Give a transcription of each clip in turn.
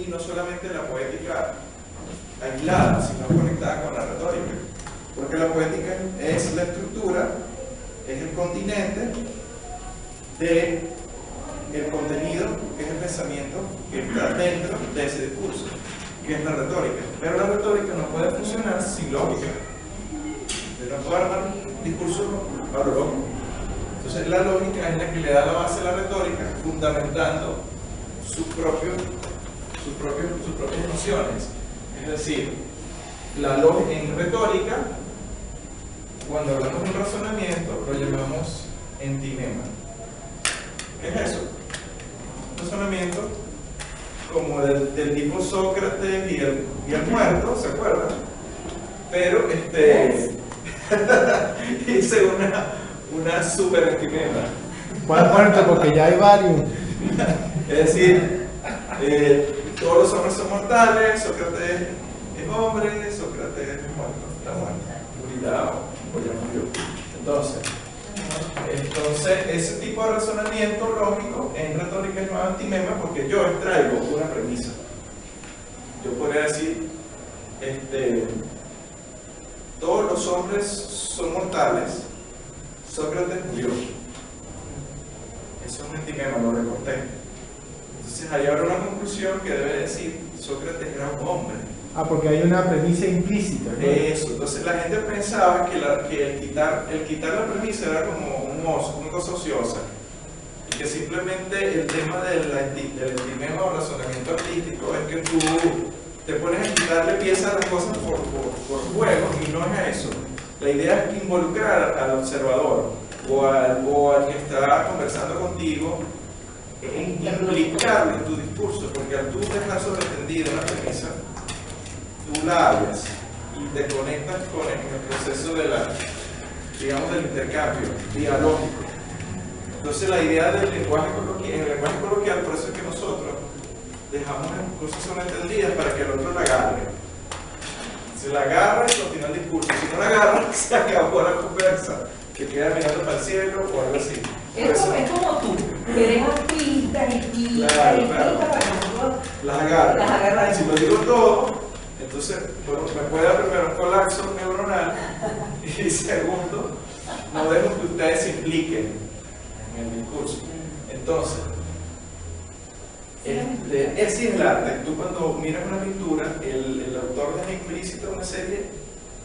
y no solamente la poética aislada, sino conectada con la retórica. Porque la poética es la estructura, es el continente del contenido, que es el pensamiento que está dentro de ese discurso, que es la retórica. Pero la retórica no puede funcionar sin lógica. No puede armar un discurso a lo loco. Entonces la lógica es la que le da la base a la retórica, fundamentando sus propias nociones. Es decir, en retórica, cuando hablamos de un razonamiento, lo llamamos entimema. ¿Qué es eso? Un razonamiento como del tipo Sócrates y el muerto, ¿se acuerdan? Pero hice una super entimema. ¿Cuál muerto? Porque ya hay varios. Es decir, todos los hombres son mortales, Sócrates es hombre, Sócrates es muerto, está muerto, morirá o ya murió. Entonces, ese tipo de razonamiento lógico en retórica es más antimema porque yo extraigo una premisa. Yo podría decir, todos los hombres son mortales, Sócrates murió. Eso es un antimema, lo recorté. Entonces ahí habrá una conclusión que debe decir Sócrates era un hombre. Porque hay una premisa implícita, ¿no? Eso, entonces la gente pensaba que el quitar la premisa era como una cosa ociosa. Y que simplemente el tema del antimema o razonamiento artístico es que tú te pones a quitarle piezas a las cosas por juego, y no es eso. La idea es involucrar al observador o al que está conversando contigo, en implicarlo en tu discurso, porque al tú dejar sobreentendida una premisa, tú la hablas y te conectas con el proceso del intercambio dialógico. Entonces la idea del lenguaje coloquial, por eso es que nosotros dejamos cosas sobreentendidas para que el otro la agarre. Si la agarra, continúa el discurso. Si no la agarra, se acabó la conversa, que queda mirando para el cielo o algo así. Es como tú, que dejas pistas y pistas Claro, y claro. pistas para que nosotros Las agarra. las agarramos. Si lo digo todo, entonces me puede dar primero un colapso neuronal y segundo, no dejo que ustedes se impliquen en el discurso. Entonces, así es el arte. Tú cuando miras una pintura, el autor deja implícita una serie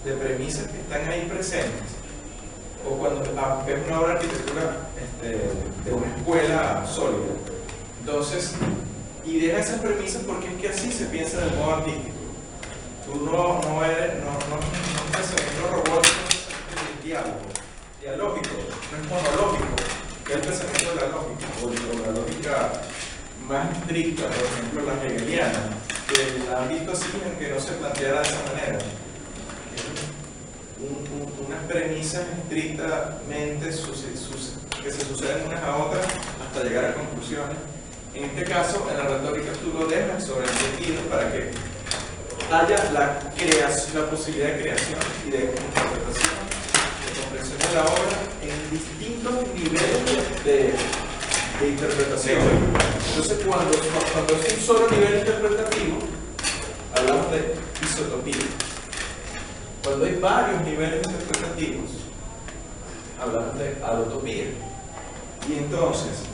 de premisas que están ahí presentes. O cuando ves una obra de arquitectura de una escuela sólida. Entonces, y deja esas premisas porque es que así se piensa del modo artístico. Tú no eres un pensamiento robótico, es dialógico, no es monológico, que es el pensamiento de la lógica, o la lógica más estricta, por ejemplo la hegeliana, que la han visto así en que no se planteara de esa manera. Unas premisas estrictamente que se suceden unas a otras hasta llegar a conclusiones. En este caso, en la retórica tú lo dejas sobreentendido para que haya la posibilidad de creación y de interpretación, de comprensión de la obra en distintos niveles de interpretación. Entonces, cuando es un solo nivel interpretativo, hablamos de isotopía. Cuando hay varios niveles interpretativos, hablamos de alotopía. Y entonces,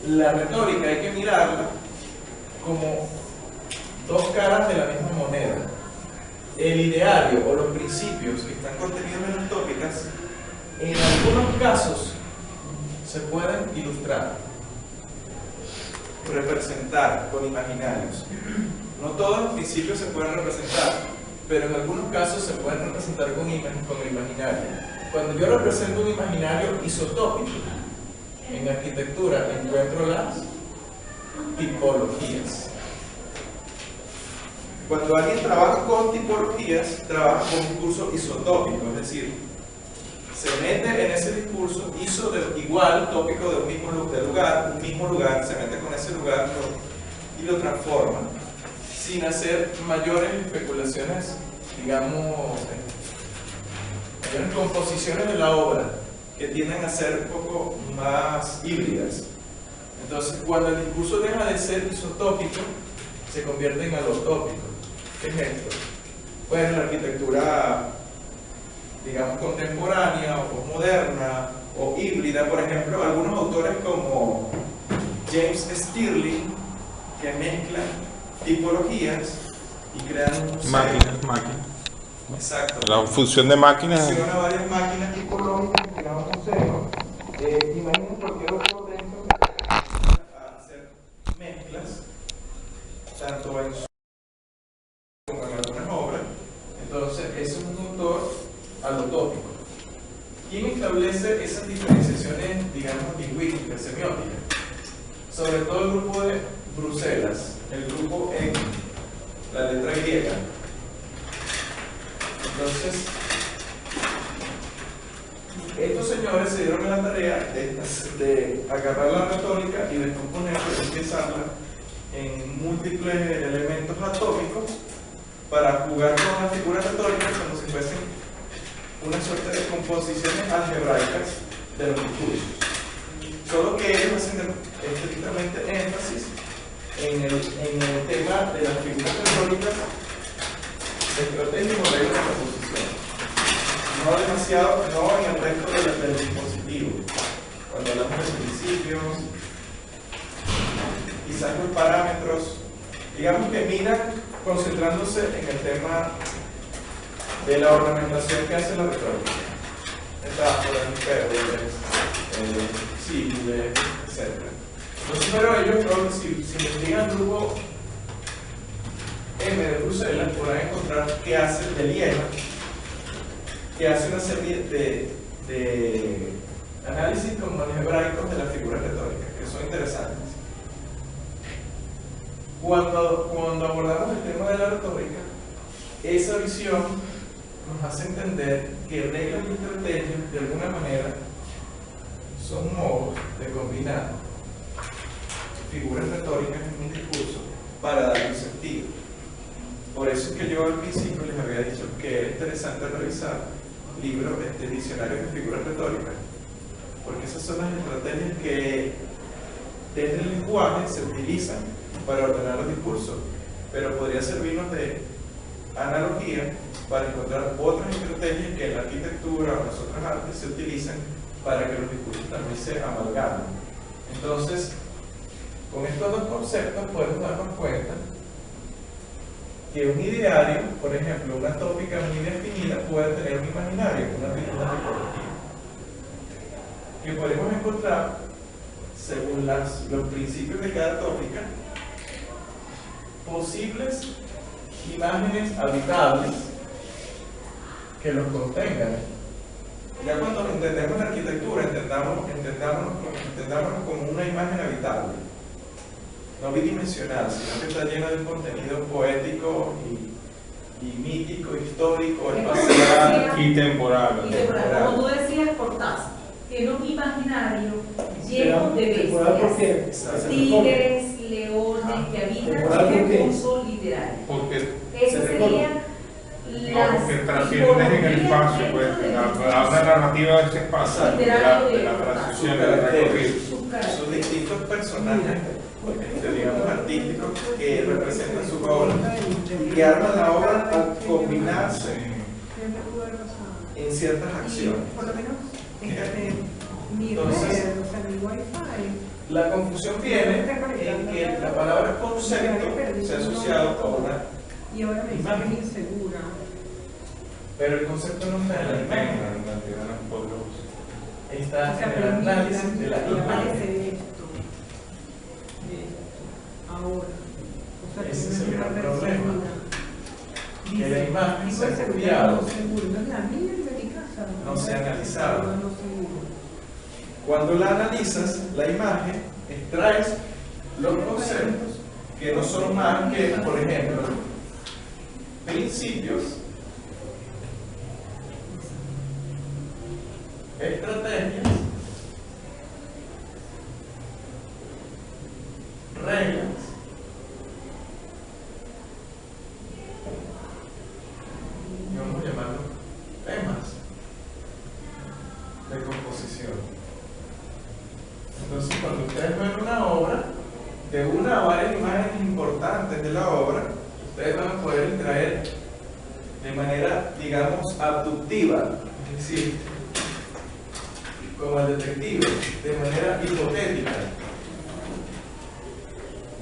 la retórica hay que mirarla como dos caras de la misma moneda. El ideario o los principios que están contenidos en las tópicas, en algunos casos, se pueden ilustrar, representar con imaginarios. No todos los principios se pueden representar, pero en algunos casos se pueden representar con imaginario. Cuando yo represento un imaginario isotópico, en arquitectura encuentro las tipologías. Cuando alguien trabaja con tipologías, trabaja con un discurso isotópico, es decir, se mete en ese discurso igual, tópico de un mismo lugar, se mete con ese lugar y lo transforma, sin hacer mayores especulaciones, digamos, mayores composiciones de la obra, que tienden a ser un poco más híbridas. Entonces, cuando el discurso deja de ser isotópico, se convierte en algo tópico. ¿Qué es esto? Pues la arquitectura, digamos, contemporánea o posmoderna o híbrida, por ejemplo, algunos autores como James Stirling, que mezclan tipologías y crean un museo. Máquinas. Exacto. La función de máquinas. Menciona varias máquinas tipológicas que crean un museo. Imaginen cualquier otro dentro que a hacer mezclas, tanto en su como en algunas obras. Entonces, eso es un autor alotópico. ¿Quién establece esas diferenciaciones, digamos, lingüísticas, semióticas? Sobre todo el grupo de Bruselas, el grupo en la letra griega. Entonces, estos señores se dieron a la tarea de agarrar la retórica y descomponerla y utilizarla en múltiples elementos atómicos para jugar con las figuras retóricas como si fuesen una suerte de composiciones algebraicas de los discursos. Solo que ellos hacen estrictamente énfasis en el tema de las figuras retóricas de estrategia y modelos de composición. No demasiado, no en el resto del dispositivo. Cuando hablamos de principios, quizás los parámetros, digamos que miran concentrándose en el tema de la ornamentación que hace la retórica. Metáforas, hipérboles, símiles, etc. Entonces, pero ellos, si investigan el grupo M de Bruselas, podrán encontrar que hace de Liena, que hace una serie de análisis como algebraicos de las figuras retóricas, que son interesantes. Cuando abordamos el tema de la retórica, esa visión nos hace entender que reglas y estrategias, de alguna manera, son modos de combinar figuras retóricas en un discurso para darle un sentido. Por eso es que yo al principio les había dicho que era interesante revisar libros, diccionarios de figuras retóricas, porque esas son las estrategias que desde el lenguaje se utilizan para ordenar los discursos, pero podría servirnos de analogía para encontrar otras estrategias que en la arquitectura o en las otras artes se utilizan para que los discursos también se amalgamen. Entonces, con estos dos conceptos podemos darnos cuenta que un ideario, por ejemplo, una tópica muy definida, puede tener un imaginario, una tipología, que podemos encontrar, según los principios de cada tópica, posibles imágenes habitables que los contengan. Ya cuando entendemos la arquitectura, entendámonos como una imagen habitable, no bidimensional, sino que está llena de un contenido poético y mítico, histórico, espacial Y temporal. Y temporal, como tú decías, Cortázar, tiene un imaginario lleno de bestias, tigres, leones, que habitan en el curso literario. Porque Esa sería porque trascienden en el espacio, pues, la narrativa de ese espacio, de la transición, del recorrido. sus distintos personajes, digamos, artísticos que representan su obra y arman la obra al combinarse en ciertas acciones. Por lo menos mi Entonces, red, o sea, mi wifi. La confusión viene en que la palabra concepto se ha asociado a una Y ahora me dice que es insegura. pero el concepto no está en la imagen, está O sea, en el pero análisis de la aparece imagen. esto. Ahora. O sea, que Ese no es el una gran red problema. segura. Que la imagen Dice, se ha tipo de copiado. seguridad no seguro. Entonces, la mía es de mi casa. No se ha analizado. No seguro. Cuando la analizas, la imagen, extraes los conceptos que no son más que, por ejemplo, principios, estrategias, reglas, y vamos a llamarlo temas de composición. Entonces, cuando ustedes ven una obra, de una o varias imágenes importantes de la obra, ustedes van a poder extraer de manera, digamos, abductiva, es decir, como el detective, de manera hipotética,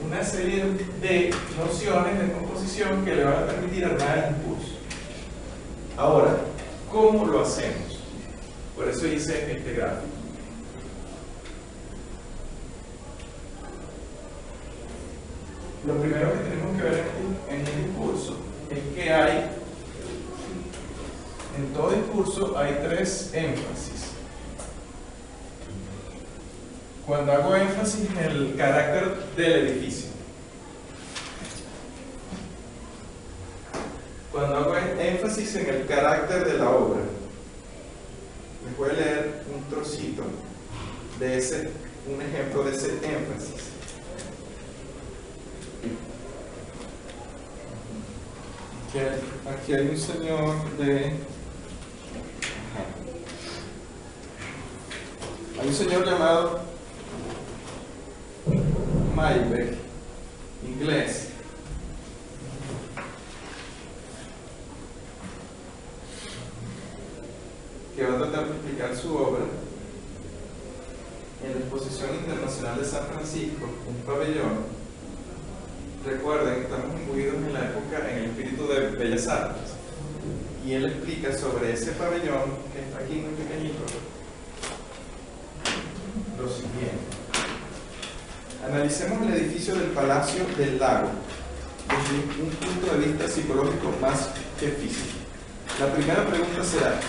una serie de nociones de composición que le van a permitir armar el impulso. Ahora, ¿cómo lo hacemos? Por eso hice este gráfico. Lo primero que tenemos que ver en el discurso es que hay, en todo discurso hay tres énfasis. Cuando hago énfasis en el carácter del edificio, cuando hago énfasis en el carácter de la obra, les voy a leer un trocito de ese, un ejemplo de ese énfasis. Aquí hay un señor de... Hay un señor llamado Maybeck, inglés, que va a tratar de explicar su obra en la Exposición Internacional de San Francisco, un pabellón. Recuerden, estamos imbuidos en la época, en el espíritu de Bellas Artes, y él explica sobre ese pabellón, que está aquí muy pequeñito, lo siguiente. Analicemos el edificio del Palacio del Lago desde un punto de vista psicológico más que físico. La primera pregunta será: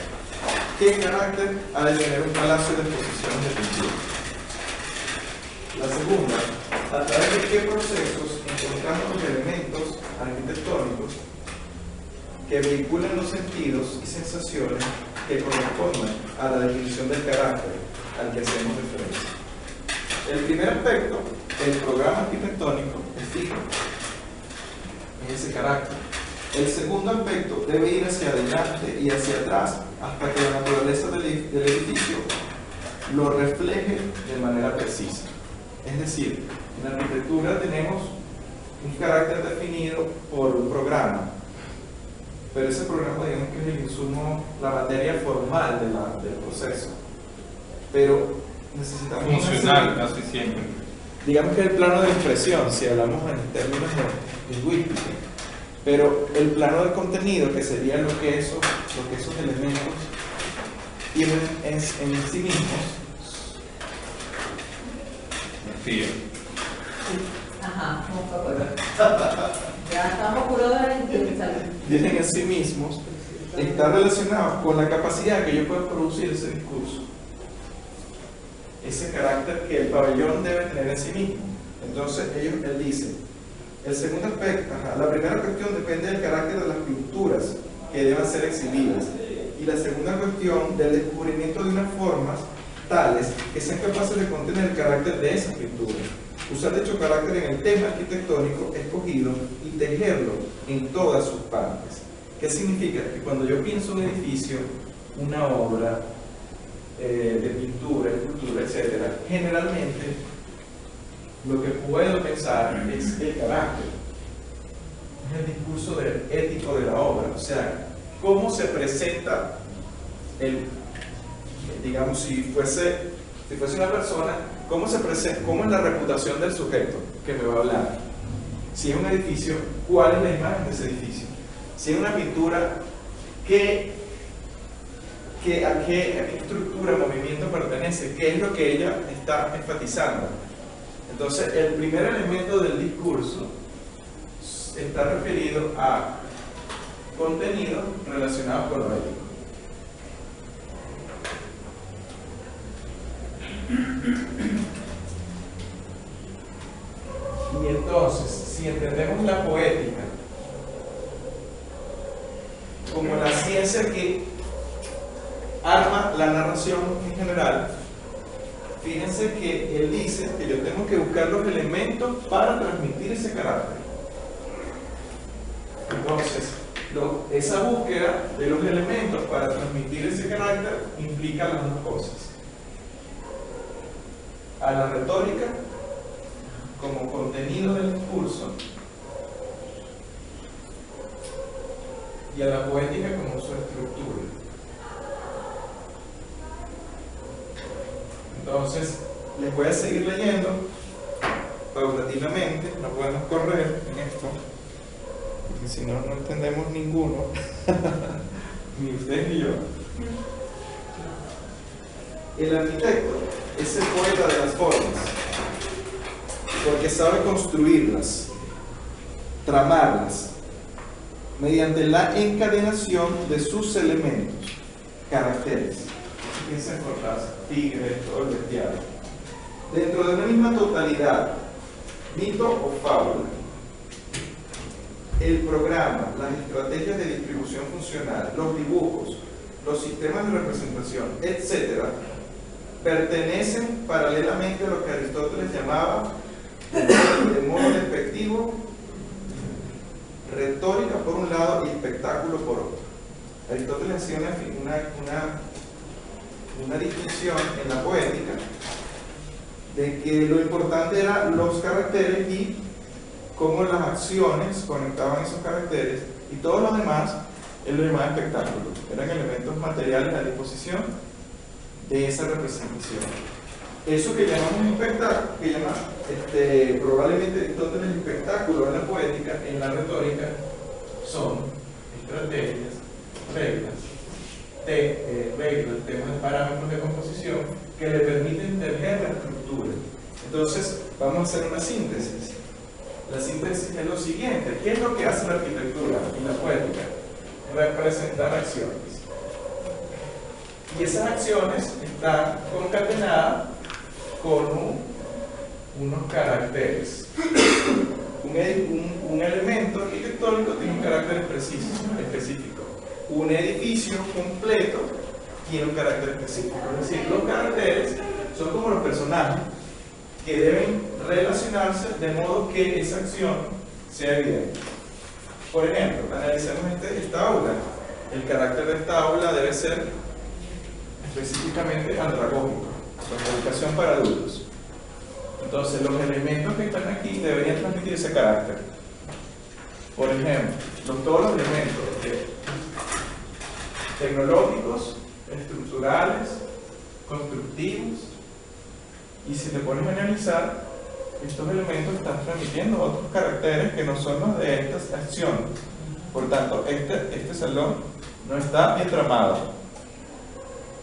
¿qué carácter ha de tener un palacio de exposiciones de pintura? La segunda, ¿a través de qué procesos encontramos los elementos arquitectónicos que vinculan los sentidos y sensaciones que corresponden a la definición del carácter al que hacemos referencia? El primer aspecto, el programa arquitectónico, es fijo, es ese carácter. El segundo aspecto debe ir hacia adelante y hacia atrás hasta que la naturaleza del edificio lo refleje de manera precisa. Es decir, en la arquitectura tenemos un carácter definido por un programa, pero ese programa, digamos que es el insumo, la materia formal del proceso, pero necesitamos funcional casi siempre. Digamos que el plano de expresión, si hablamos en términos lingüísticos, pero el plano de contenido, que sería lo que esos elementos tienen en sí mismos. Ajá, ya estamos curados en salud. Tienen en sí mismos, está relacionado con la capacidad que yo puedo producir ese discurso, ese carácter que el pabellón debe tener en sí mismo. Entonces él dice, el segundo aspecto, la primera cuestión depende del carácter de las pinturas que deban ser exhibidas, y la segunda cuestión del descubrimiento de unas formas tales que sean capaces de contener el carácter de esas pinturas, usar dicho carácter en el tema arquitectónico escogido y tejerlo en todas sus partes. ¿Qué significa? Que cuando yo pienso un edificio, una obra de pintura, escultura, etc., generalmente lo que puedo pensar es el carácter, es el discurso ético de la obra, o sea, cómo se presenta digamos, si fuese una persona, cómo se presenta, cómo es la reputación del sujeto que me va a hablar. Si es un edificio, ¿cuál es la imagen de ese edificio? Si es una pintura, a qué estructura, movimiento pertenece? ¿Qué es lo que ella está enfatizando? Entonces, el primer elemento del discurso está referido a contenido relacionado con lo ético. Y entonces, si entendemos la poética como la ciencia que arma la narración en general, fíjense que él dice que yo tengo que buscar los elementos para transmitir ese carácter. Entonces, esa búsqueda de los elementos para transmitir ese carácter implica las dos cosas: a la retórica como contenido del discurso y a la poética como su estructura. Entonces, les voy a seguir leyendo paulatinamente, no podemos correr en esto, porque si no, no entendemos ninguno, ni ustedes ni yo. El arquitecto es el poeta de las formas, porque sabe construirlas, tramarlas, mediante la encadenación de sus elementos, caracteres. Piensen por las tigres, todo el bestiario. Dentro de una misma totalidad, mito o fábula, el programa, las estrategias de distribución funcional, los dibujos, los sistemas de representación, etc., pertenecen paralelamente a lo que Aristóteles llamaba de modo despectivo retórica por un lado y espectáculo por otro. Aristóteles hacía una distinción en la poética de que lo importante eran los caracteres y cómo las acciones conectaban esos caracteres, y todo lo demás él lo llamaba espectáculo, eran elementos materiales a disposición de esa representación. Eso que llamamos espectáculo, probablemente Aristóteles espectáculo en la poética, en la retórica, son estrategias, reglas, temas de parámetros de composición que le permiten tener la estructura. Entonces, vamos a hacer una síntesis. La síntesis es lo siguiente: ¿qué es lo que hace la arquitectura y la poética? Representar acciones. Y esas acciones están concatenadas con unos caracteres. Un elemento arquitectónico tiene un carácter específico. Un edificio completo tiene un carácter específico. Es decir, los caracteres son como los personajes que deben relacionarse de modo que esa acción sea evidente. Por ejemplo, analicemos esta aula. El carácter de esta aula debe ser específicamente andragógico, con educación para adultos. Entonces, los elementos que están aquí deberían transmitir ese carácter. Por ejemplo, todos los elementos tecnológicos, estructurales, constructivos, y si te pones a analizar, estos elementos están transmitiendo otros caracteres que no son los de estas acciones. Por tanto, este salón no está entramado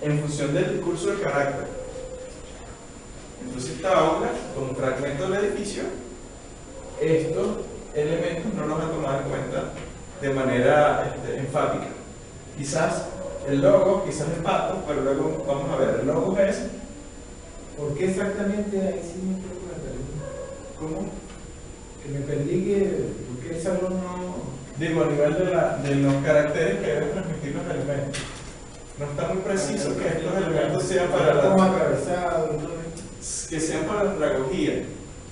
en función del discurso de carácter. Entonces, esta aula, como fragmento del edificio, estos elementos no los van a tomar en cuenta de manera enfática. Quizás el logo, quizás el pato, pero luego vamos a ver, el logo es... ¿Por qué exactamente ahí sí me preocupa la pregunta? ¿Cómo? Que me perdí, ¿por qué el salón no...? Digo, a nivel de los caracteres que deben transmitir los elementos. No está muy preciso que estos elementos sean para que sean para la pedagogía.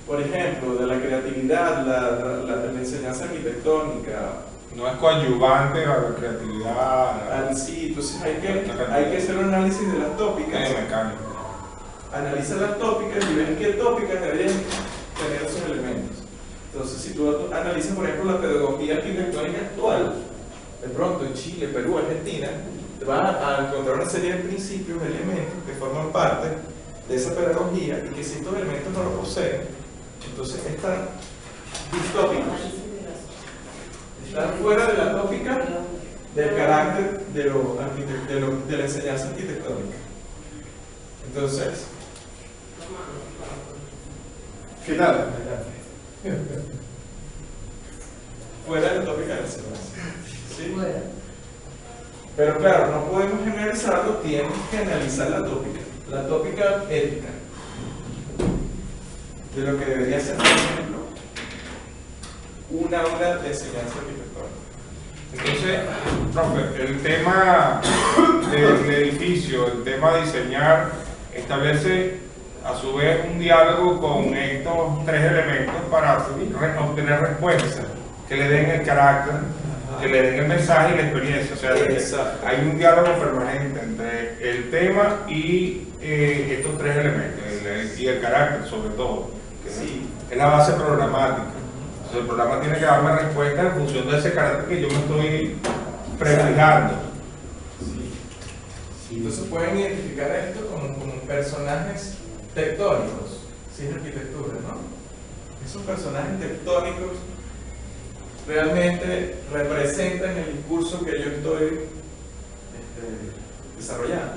Por ejemplo, de la creatividad, la enseñanza arquitectónica. No es coadyuvante a la creatividad. Sí, entonces hay que hacer un análisis de las tópicas. Analiza las tópicas y ves qué tópicas deberían tener esos elementos. Entonces, si tú analizas, por ejemplo, la pedagogía arquitectónica actual, de pronto en Chile, Perú, Argentina, te vas a encontrar una serie de principios, elementos que forman parte de esa pedagogía, y que si estos elementos no los poseen, entonces están distópicos, están fuera de la tópica del carácter de la enseñanza arquitectónica. Entonces, final. Fuera de la tópica de la enseñanza. ¿Sí? Pero claro, no podemos generalizarlo, tenemos que analizar la tópica ética, de lo que debería ser, por ejemplo, una aula de enseñanza arquitectónica. Entonces, profe, el tema del edificio, el tema de diseñar, establece a su vez un diálogo con estos tres elementos para obtener respuestas que le den el carácter, que le den el mensaje y la experiencia. O sea, hay un diálogo permanente entre el tema y estos tres elementos, y el carácter sobre todo, Sí. Es la base programática. Entonces, el programa tiene que darme respuesta en función de ese carácter que yo me estoy prefijando. Sí. Entonces pueden identificar esto como personajes tectónicos, sin arquitectura, ¿no? Esos personajes tectónicos realmente representan el discurso que yo estoy desarrollando.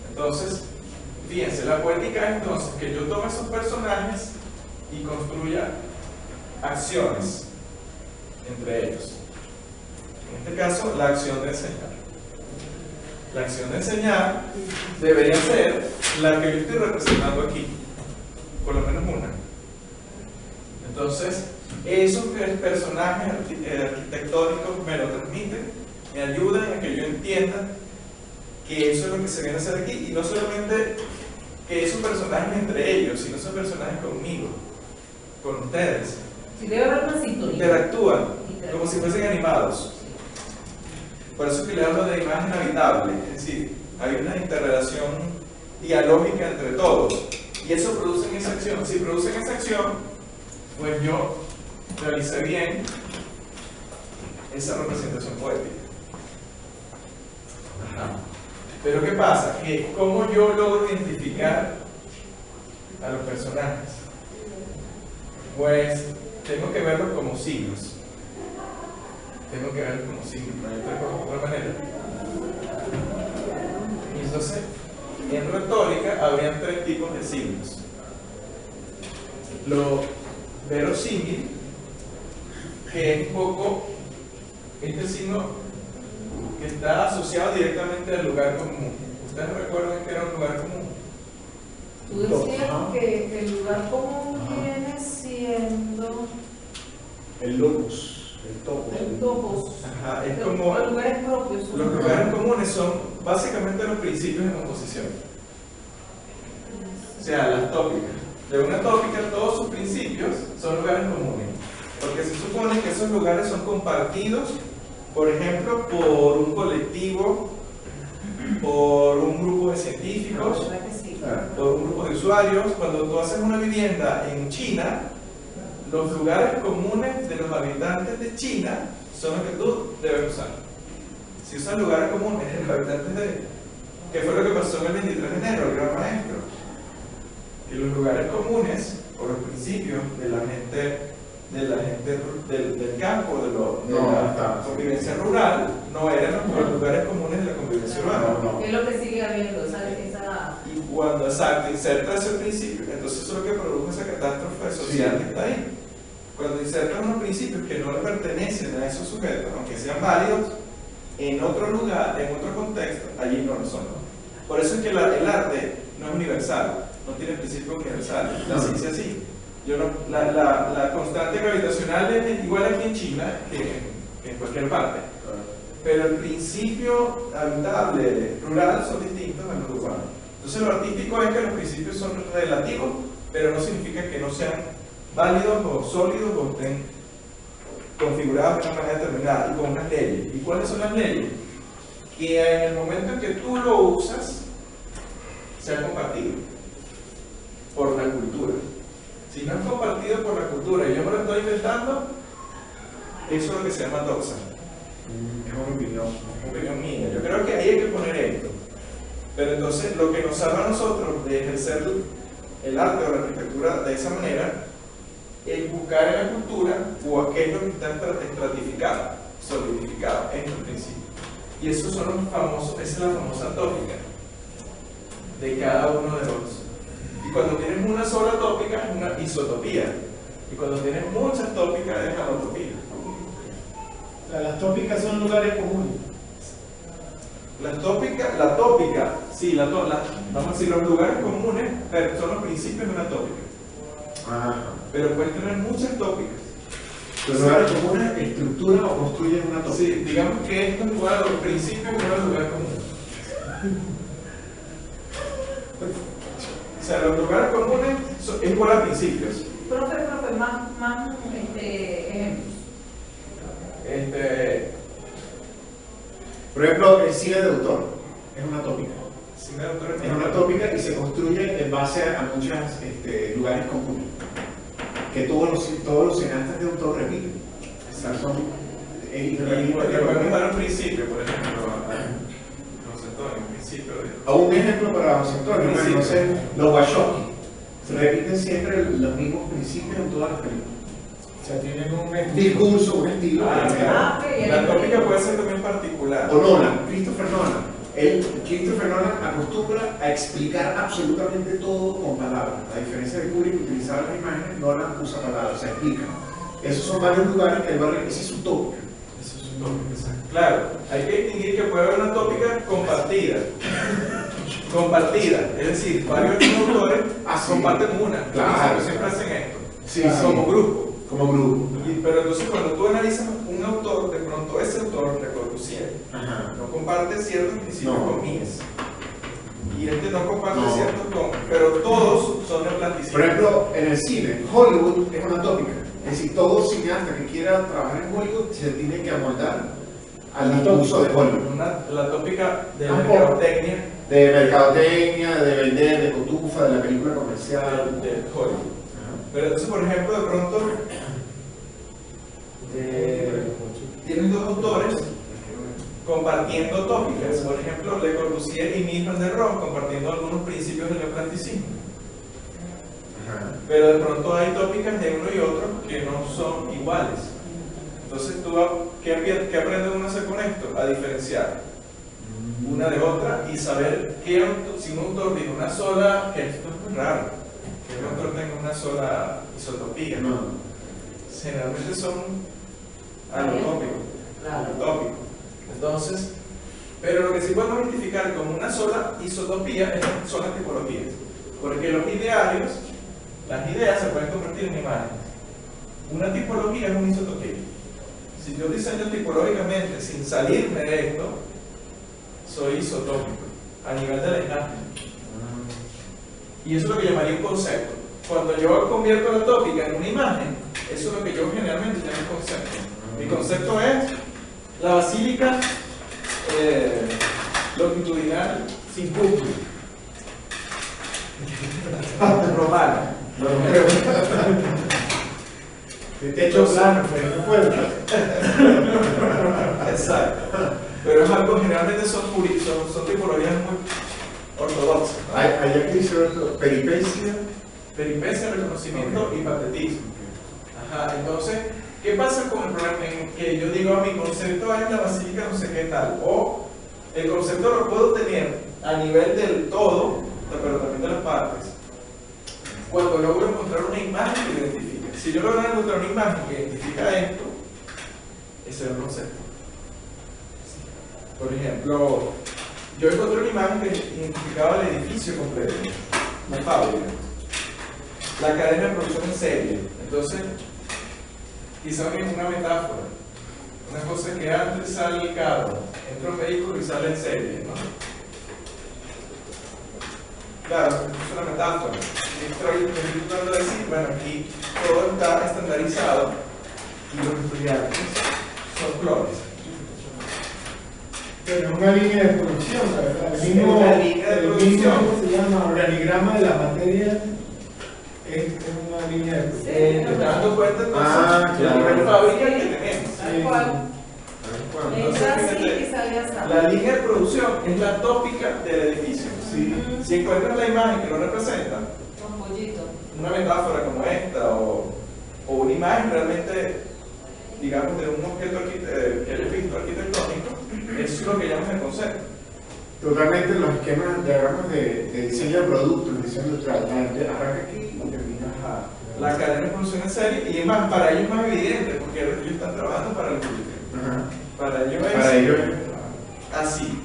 Entonces, fíjense, la poética es entonces que yo tome esos personajes y construya acciones entre ellos. En este caso, la acción de enseñar. La acción de enseñar debería ser la que yo estoy representando aquí, por lo menos una. Entonces, esos personajes arquitectónicos me lo transmiten, me ayudan a que yo entienda que eso es lo que se viene a hacer aquí, y no solamente que esos personajes entre ellos, sino esos personajes conmigo, con ustedes. Si debe haber una sintonía. Interactúan como si fuesen animados. Por eso es que le hablo de imagen habitable, es decir, hay una interrelación dialógica entre todos, y eso produce esa acción. Si producen esa acción, pues yo realicé bien esa representación poética. Ajá. Pero ¿qué pasa? Que ¿cómo yo logro identificar a los personajes? Pues tengo que verlos como signos. Tengo que verlos como signos, no hay otra manera. Y entonces, en retórica habrían tres tipos de signos. Lo verosímil, que es un poco este signo que está asociado directamente al lugar común. ¿Ustedes recuerdan que era un lugar común? Tú decías que el lugar común viene siendo el locus, el topos. el topos. Ajá, es como Los lugares propios. los lugares comunes son básicamente los principios de composición. O sea, las tópicas. De una tópica, todos sus principios son lugares comunes. Porque se supone que esos lugares son compartidos, por ejemplo, por un colectivo, por un grupo de científicos, ¿Verdad que sí? por un grupo de usuarios. Cuando tú haces una vivienda en China, los lugares comunes de los habitantes de China son los que tú debes usar. Si usas lugares comunes de los habitantes de... ¿Qué fue lo que pasó en el 23 de enero, el gran maestro? Que los lugares comunes, o los principios de la gente del campo, de la convivencia rural, no eran los lugares comunes de la convivencia urbana. ¿Qué es lo que sigue habiendo? Esa Y cuando inserta ese principio, entonces eso es lo que produjo esa catástrofe social que está ahí. Cuando insertan unos principios que no le pertenecen a esos sujetos, aunque sean válidos, en otro lugar, en otro contexto, allí no lo son. Por eso es que el arte no es universal, no tiene principios universales. La ciencia sí. La constante gravitacional es igual aquí en China que en cualquier parte. Pero el principio habitable rural son distintos a los urbanos. Entonces lo artístico es que los principios son relativos, pero no significa que no sean válidos o sólidos o estén configurados de una manera determinada y con unas leyes. ¿Y cuáles son las leyes? Que en el momento en que tú lo usas, sea compartido por la cultura. Si no es compartido por la cultura y yo me lo estoy inventando, eso es lo que se llama doxa. Es una opinión Mía. Yo creo que ahí hay que poner esto. Pero entonces lo que nos salva a nosotros de ejercer el arte o la arquitectura de esa manera es buscar en la cultura o aquello que está estratificado, solidificado en el principio. Y esos son los famosos, esa es la famosa tópica de cada uno de los. Y cuando tienes una sola tópica es una isotopía. Y cuando tienes muchas tópicas es alotopía. O sea, las tópicas son lugares comunes. La tópica, sí, vamos a decir, los lugares comunes pero son los principios de una tópica. Pero puedes tener muchas tópicas. Los lugares comunes estructuran o construyen una tópica. Sí, digamos que esto es igual a los principios de un lugar común. O sea, los lugares comunes es igual a principios. Profe, más ejemplos. Por ejemplo, el cine de autor es una tópica. Es una tópica y se construye en base a muchos lugares comunes que todos los cineastas de autor repiten. Son y podemos dar un principio, por ejemplo, a José Antonio, un principio o un ejemplo para José Antonio. Bueno, entonces, los Wachowski se repiten siempre los mismos principios en todas las películas. O sea, tienen un Discurso, un estilo. La tópica puede ser también particular. O Nolan, Christopher Nolan. Christopher Nolan acostumbra a explicar absolutamente todo con palabras. A diferencia de Kubrick, que utilizaba las imágenes, Nolan usa palabras, o sea, explica. Esos son varios lugares que él va a repetir. Esa es su tópica. Eso es su tópica, exacto. Claro, hay que distinguir que puede haber una tópica compartida. Compartida, es decir, varios autores comparten una. Claro, siempre hacen esto. Sí, como grupo. Como grupo. Pero entonces cuando tú analizas un autor, de pronto ese autor, Le Corbusier, no comparte ciertos principios con Mies. Y este no comparte ciertos con... Pero todos son neoplanticistas. Por ejemplo, en el cine, Hollywood es una tópica. Es decir, todo cineasta que quiera trabajar en Hollywood se tiene que amoldar al discurso de Hollywood. La tópica de la mercadotecnia. De mercadotecnia, de vender, de cotufa, de la película comercial. De Hollywood. Pero entonces, por ejemplo, de pronto tienen dos autores compartiendo tópicas. Por ejemplo, Le Corbusier y Mies van der Rohe compartiendo algunos principios del neoplanticismo. Pero de pronto hay tópicas de uno y otro que no son iguales. Entonces, ¿tú qué aprende uno a hacer con esto? A diferenciar una de otra y saber que si un autor tiene una sola, que esto es muy raro, que un autor tenga una sola isotopía. Generalmente son alotópicos. Entonces, pero lo que sí podemos identificar como una sola isotopía son las tipologías. Porque los idearios, las ideas se pueden convertir en imágenes. Una tipología es una isotopía. Si yo diseño tipológicamente sin salirme de esto, soy isotópico a nivel de la imagen. Y eso es lo que llamaría un concepto. Cuando yo convierto la tópica en una imagen, eso es lo que yo generalmente llamo concepto. Mi concepto es la basílica longitudinal sin cúpula romana. De techo plano, pero no puedo. Exacto. Pero es algo, generalmente son tipologías muy ortodoxas. Hay aquí dice peripecia, reconocimiento y patetismo. Ajá, entonces, ¿qué pasa con el problema en que yo digo mi concepto es la basílica no sé qué tal? O el concepto lo puedo tener a nivel del todo, pero también de las partes, cuando logro encontrar una imagen que identifica. Si yo logro encontrar una imagen que identifica esto, ese es el concepto. Por ejemplo, yo encontré una imagen que identificaba el edificio completo, una fábrica, la cadena de producción en serie. Entonces, quizá una metáfora, una cosa que antes sale el carro, entra un vehículo y sale en serie, ¿no? Claro, es una metáfora. Estoy tratando de decir, bueno, aquí todo está estandarizado y los estudiantes son clones. Pero es una línea de producción, ¿verdad? El mismo, se llama organigrama de la materia, es una línea de producción. te estás dando cuenta entonces de la nivel fábrica que tenemos. Tal cual. Es así y sale así. La línea de producción es la tópica del edificio. Si encuentras la imagen que lo representa, Un pollito. una metáfora como esta o una imagen realmente, digamos, de un objeto que haya visto arquitectónico, eso es lo que llamamos el concepto. totalmente los esquemas, diagramas de diseño de productos, el diseño industrial. Arranca aquí y termina. La cadena de producción en serie, y es más, para ellos es más evidente, porque ellos están trabajando para el público. Para ellos es así.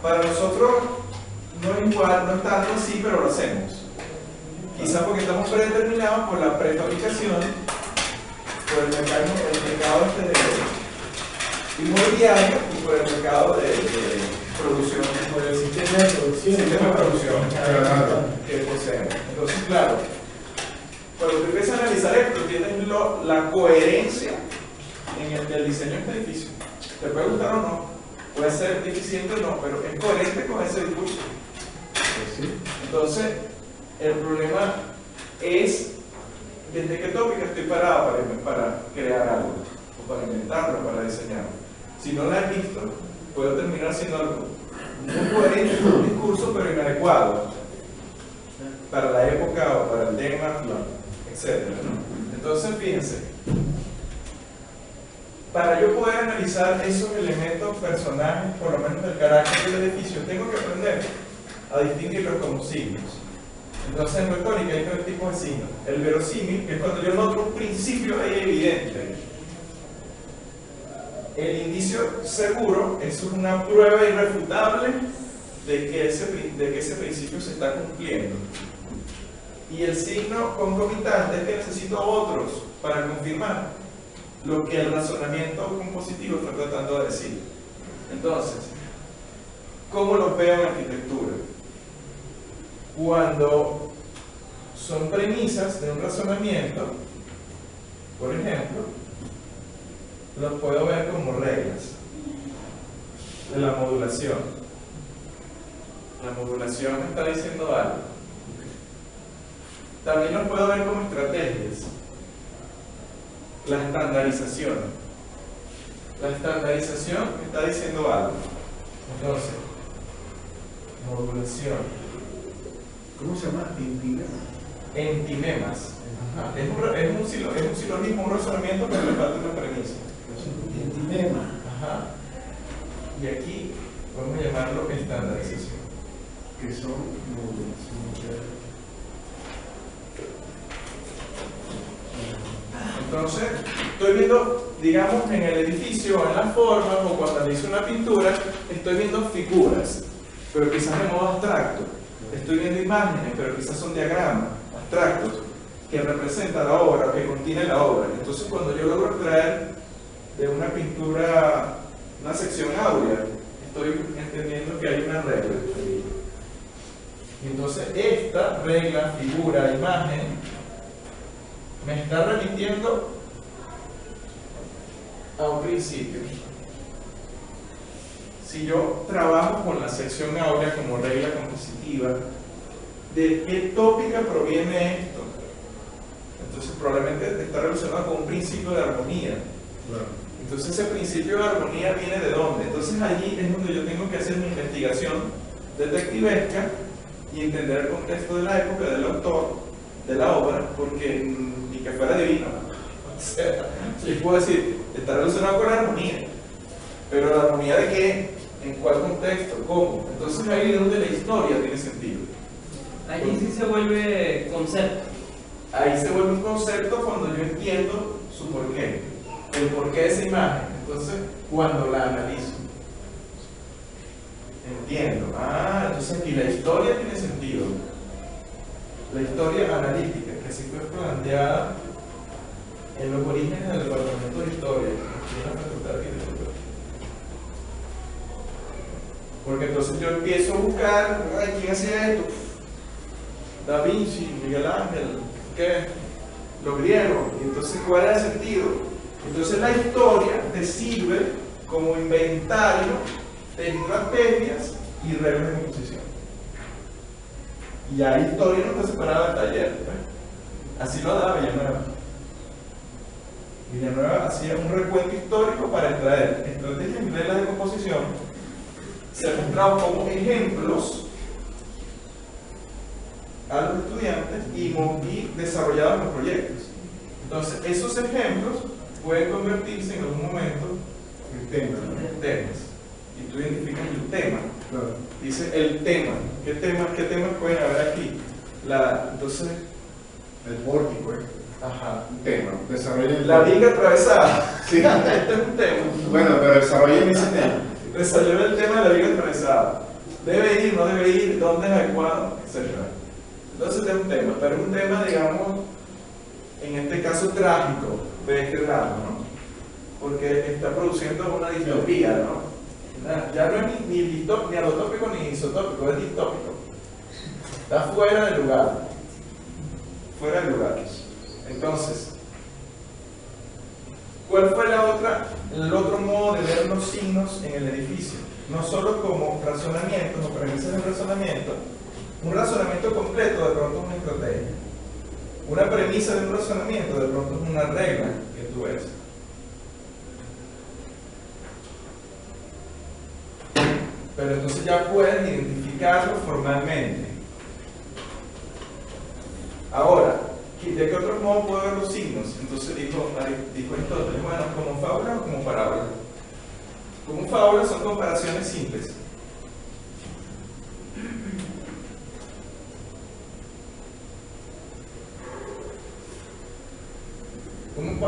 Para nosotros no es igual, no es tanto así, pero lo hacemos. Quizás porque estamos predeterminados por la prefabricación, por el mercado inmobiliario y por el mercado de producción, Por el sistema de producción. Que poseemos. Entonces, claro, cuando tú empiezas a analizar esto, tienes la coherencia en el diseño de este edificio. ¿Te puede gustar o no? puede ser deficiente o no, pero es coherente con ese discurso. Entonces, el problema es desde qué tópica estoy parado para crear algo, o para inventarlo, para diseñarlo. Si no la he visto, puedo terminar siendo algo muy coherente con un discurso, pero inadecuado para la época o para el tema, etc. Entonces, fíjense, para yo poder analizar esos elementos, personajes, por lo menos del carácter del edificio, tengo que aprender a distinguirlos como signos. Entonces, en retórica hay tres tipos de signos. El verosímil, que es cuando yo noto un principio ahí evidente. El indicio seguro, eso es una prueba irrefutable de que ese principio se está cumpliendo. Y el signo concomitante es que necesito otros para confirmar lo que el razonamiento compositivo está tratando de decir. Entonces, ¿cómo lo veo en arquitectura? Cuando son premisas de un razonamiento, por ejemplo, los puedo ver como reglas de la modulación. La modulación me está diciendo algo. También los puedo ver como estrategias. La estandarización. La estandarización me está diciendo algo. Entonces, modulación. ¿Cómo se llama? Entimemas. Es un silogismo, un razonamiento, pero le falta una premisa. Entimema. Ajá. Y aquí vamos a llamarlo estandarización. Que son modulaciones. Entonces, estoy viendo, digamos, en el edificio, en las formas, o cuando analizo una pintura, estoy viendo figuras, pero quizás de modo abstracto. Estoy viendo imágenes, pero quizás son diagramas abstractos que representan la obra, que contienen la obra. Entonces, cuando yo logro extraer de una pintura una sección áurea, estoy entendiendo que hay una regla. Y entonces, esta regla, figura, imagen, me está remitiendo a un principio. Si yo trabajo con la sección áurea como regla compositiva, ¿de qué tópica proviene esto? Entonces probablemente está relacionado con un principio de armonía. Entonces ese principio de armonía viene de dónde? Entonces allí es donde yo tengo que hacer mi investigación detectivesca y entender el contexto de la época, del autor, de la obra, porque ni que fuera divino. O sea, yo puedo decir, está relacionado con la armonía, pero ¿la armonía de qué? ¿En cuál contexto? ¿Cómo? Entonces ahí es donde la historia tiene sentido. Allí sí se vuelve concepto. Ahí se vuelve un concepto cuando yo entiendo su porqué, el porqué de esa imagen. Entonces, cuando la analizo, entiendo. Entonces aquí la historia tiene sentido. La historia analítica, que así fue planteada en los orígenes del departamento de historia, aquí en la Facultad de Arquitectura. Porque entonces yo empiezo a buscar, ¿quién hacía esto? Da Vinci, Miguel Ángel, ¿qué? Los griegos. Y entonces, ¿cuál era el sentido? Entonces la historia te sirve como inventario de estrategias y reglas de composición. Y ya la historia no está separada del taller. Así lo daba Villanueva. Villanueva hacía un recuento histórico para extraer estrategias y reglas de composición. Se han mostrado como ejemplos a los estudiantes y desarrollados en los proyectos. Entonces, esos ejemplos pueden convertirse en algún momento en temas. Y tú identificas el tema. Claro. Dice el tema. ¿Qué temas pueden haber aquí? Entonces, El pórtico, ajá. un tema. Desarrollen La viga atravesada. Sí. Este es un tema. Bueno, pero desarrollen ese tema. Desarrolla el tema de la viga atravesada. Debe ir, no debe ir, dónde es adecuado, etc. Entonces este es un tema, pero es un tema, digamos, en este caso trágico de este drama, ¿no? Porque está produciendo una distopía, ¿no? Ya no es ni alotópico ni isotópico, es distópico. Está fuera del lugar. Fuera del lugar. Entonces, ¿cuál fue la otra el otro modo de ver los signos en el edificio, no solo como razonamientos o premisas de razonamiento. Un razonamiento completo de pronto es una estrategia. Una premisa de un razonamiento de pronto es una regla que tú ves. Pero entonces ya puedes identificarlo formalmente. Ahora, ¿de qué otro modo puedo ver los signos? Entonces dijo Aristóteles, bueno, ¿como fábula o como parábola? Como fábula son comparaciones simples.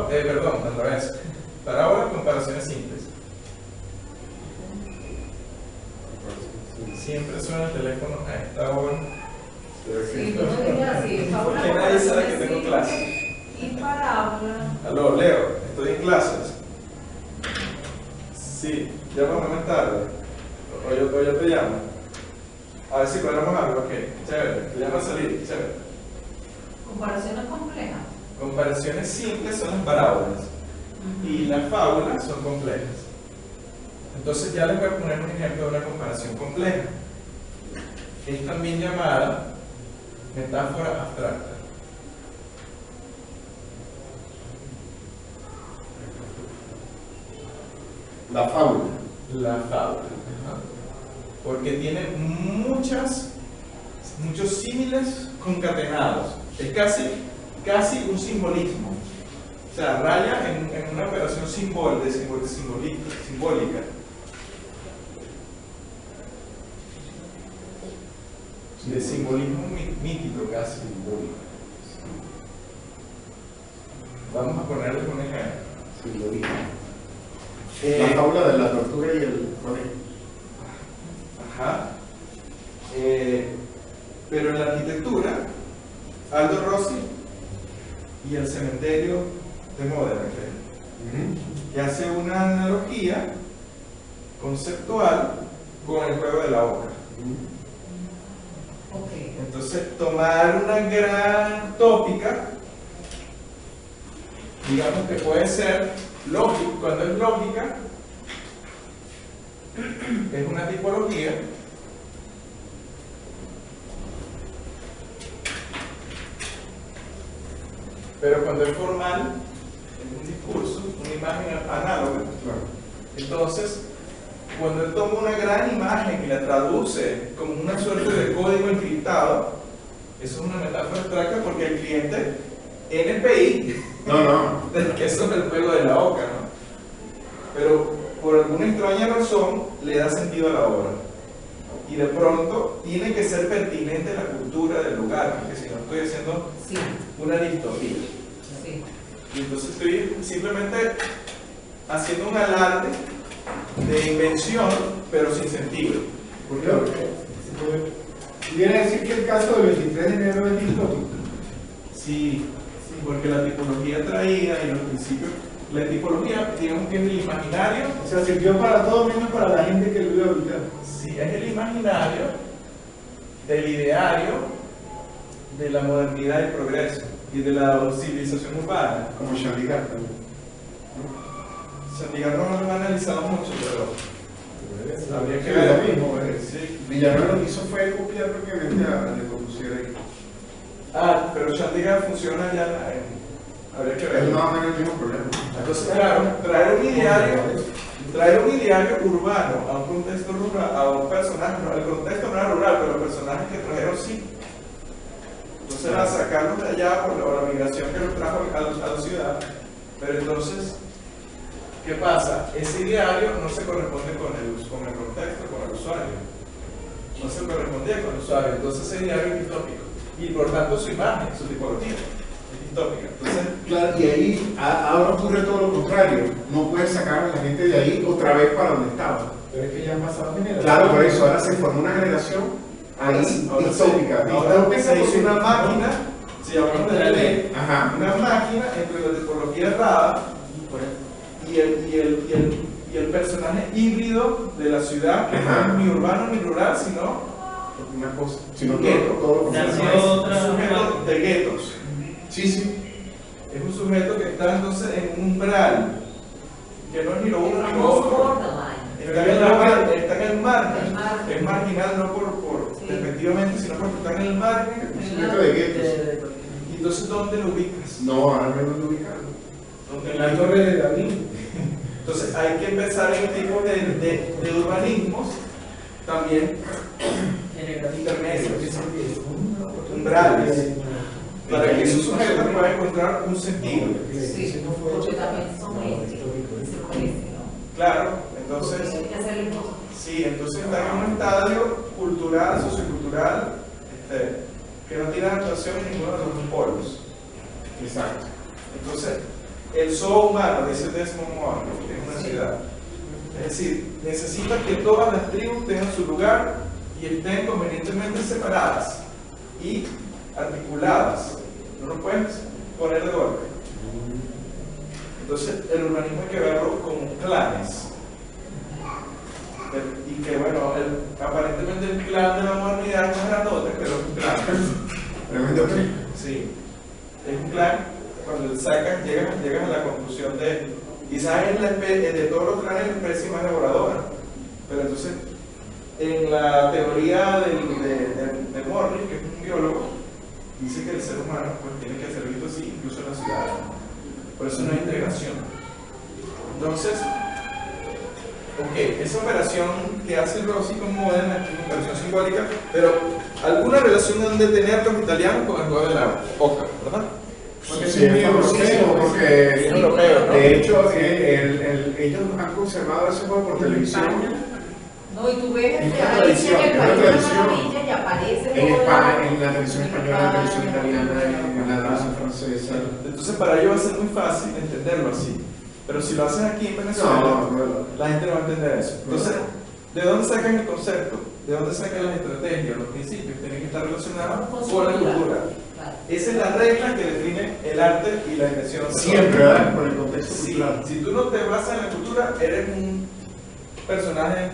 Perdón, al revés. Parábola, comparaciones simples. Siempre suena el teléfono a esta hora. Sí, no digas así, fábula, Porque nadie sabe que comparaciones tengo clase. y parábola. Aló, Leo, estoy en clases. Sí, llámame más tarde. O yo te llamo. A ver si cuadramos algo, ok. Chévere, te llamo a salir, chévere. Comparaciones complejas. Comparaciones simples son las parábolas. Y las fábulas son complejas. Entonces ya les voy a poner un ejemplo de una comparación compleja. Es también llamada metáfora abstracta. La fábula. La fábula. Porque tiene muchos símiles concatenados. Es casi un simbolismo. O sea, raya en una operación simbólica. De simbolismo mítico casi. Vamos a ponerles un ejemplo. La fábula de la tortuga y el conejo. Ajá. Pero en la arquitectura, Aldo Rossi y el cementerio de Módena, que hace una analogía conceptual con el juego de la oca. Okay. Entonces, tomar una gran tópica, digamos que puede ser lógica, cuando es lógica, es una tipología. Pero cuando es formal, es un discurso, una imagen análoga. Entonces, cuando él toma una gran imagen y la traduce como una suerte de código encriptado, eso es una metáfora abstracta porque el cliente NPI, que eso es el juego de la oca, ¿no? Pero por alguna extraña razón le da sentido a la obra. Y de pronto tiene que ser pertinente a la cultura del lugar, porque si no estoy haciendo una distopía. Sí. Y entonces estoy simplemente haciendo un alarde de invención, pero sin sentido. ¿Por qué? ¿Pudiera decir que el caso del 23 de enero es distópico? Sí, porque la tipología traída y los principios, la tipología, digamos que es el imaginario. O sea, sirvió para todo menos para la gente que lo iba a habitar. Sí, es el imaginario del ideario de la modernidad y el progreso y de la civilización urbana. Como Chandigarh también. Chandigarh no lo he analizado mucho, pero habría que Sí, ver. lo mismo, Sí. Villanueva lo que hizo fue copiar prácticamente a Le Corbusier ahí. Pero Chandigarh funciona ya habría que ver. Es más o menos el mismo problema. Entonces, claro, traer un ideario urbano a un contexto rural, a un personaje, no, el contexto no era rural, pero los personajes que trajeron sí. Entonces, a sacarlos de allá por la migración que los trajo a la ciudad. Pero entonces, ¿qué pasa? Ese ideario no se corresponde con el contexto, con el usuario. No se correspondía con el usuario. Entonces, ese ideario es distópico. Y por tanto, su imagen, su tipología es distópica. Entonces, Claro, y ahí ahora ocurre todo lo contrario. No puedes sacar a la gente de ahí otra vez para donde estaba. Pero es que ya han pasado generaciones. Claro, por eso ahora se formó una generación ahí distópica. ahora se hizo una máquina, si hablamos de la ley, Ajá. una máquina entre la tipología errada y el personaje híbrido de la ciudad, que no es ni urbano ni rural, sino Una cosa. Sino gueto. todo lo Nació Es otra un sujeto de guetos. Sí, sí. Es un sujeto que está entonces en un umbral que no es ni lo uno ni lo famoso otro. borderline. Está en el margen. El margen. Es marginal no por Sí. despectivamente, sino porque está en el margen. Un sujeto de guetos. Y entonces, ¿dónde lo ubicas? No, ahora menos lo ubicaron. ¿Dónde En la torre de David. Entonces hay que empezar en tipos de urbanismos también intermedios, umbrales, para que esos sujetos puedan encontrar un sentido. Sí, porque también son gente, se parece, ¿no? Claro, entonces, Porque hay que hacerle cosas. sí, entonces está en un estadio cultural, sociocultural, que no tiene adaptación en ninguno de los dos polos. Exacto. Entonces, el zoo humano, dice Desmond Moore, que es una ciudad. Es decir, necesita que todas las tribus tengan su lugar y estén convenientemente separadas y articuladas. No lo puedes poner de golpe. Entonces, el urbanismo hay que verlo como clanes. Y que, bueno, aparentemente el clan de la modernidad no es grandote, pero es un clan. Tremendo. Sí, es un clan. Cuando sacas, llegas a la conclusión de, quizás es la especie, de todos los clanes, la especie más elaboradora. Pero entonces, en la teoría de Morris, que es un biólogo, dice que el ser humano pues, tiene que ser visto así, incluso en la ciudad. Por eso no hay integración. Entonces, ok, esa operación que hace el Rossi con Modena es una operación simbólica, pero alguna relación deben de tener los italianos con el juego de la oca, ¿verdad? Porque sí, es famosísimo, porque es europeo, ¿no? de hecho ellos han conservado ese juego por televisión No, y tú ves Es que una ahí tradición, en el es una país de tradición. maravilla y aparece en todo España, la- en la televisión española, en la televisión italiana, en la televisión francesa. Entonces para ellos va a ser muy fácil entenderlo así. Pero si lo haces aquí en Venezuela, No. la gente no va a entender eso. Entonces, ¿de dónde sacan el concepto? ¿De dónde sacan las estrategias, los principios? Tienen que estar relacionados con la cultura. Claro. Esa es la regla que define el arte y la invención. Siempre, ¿verdad? Por el contexto Sí, cultural. si tú no te basas en la cultura, eres un personaje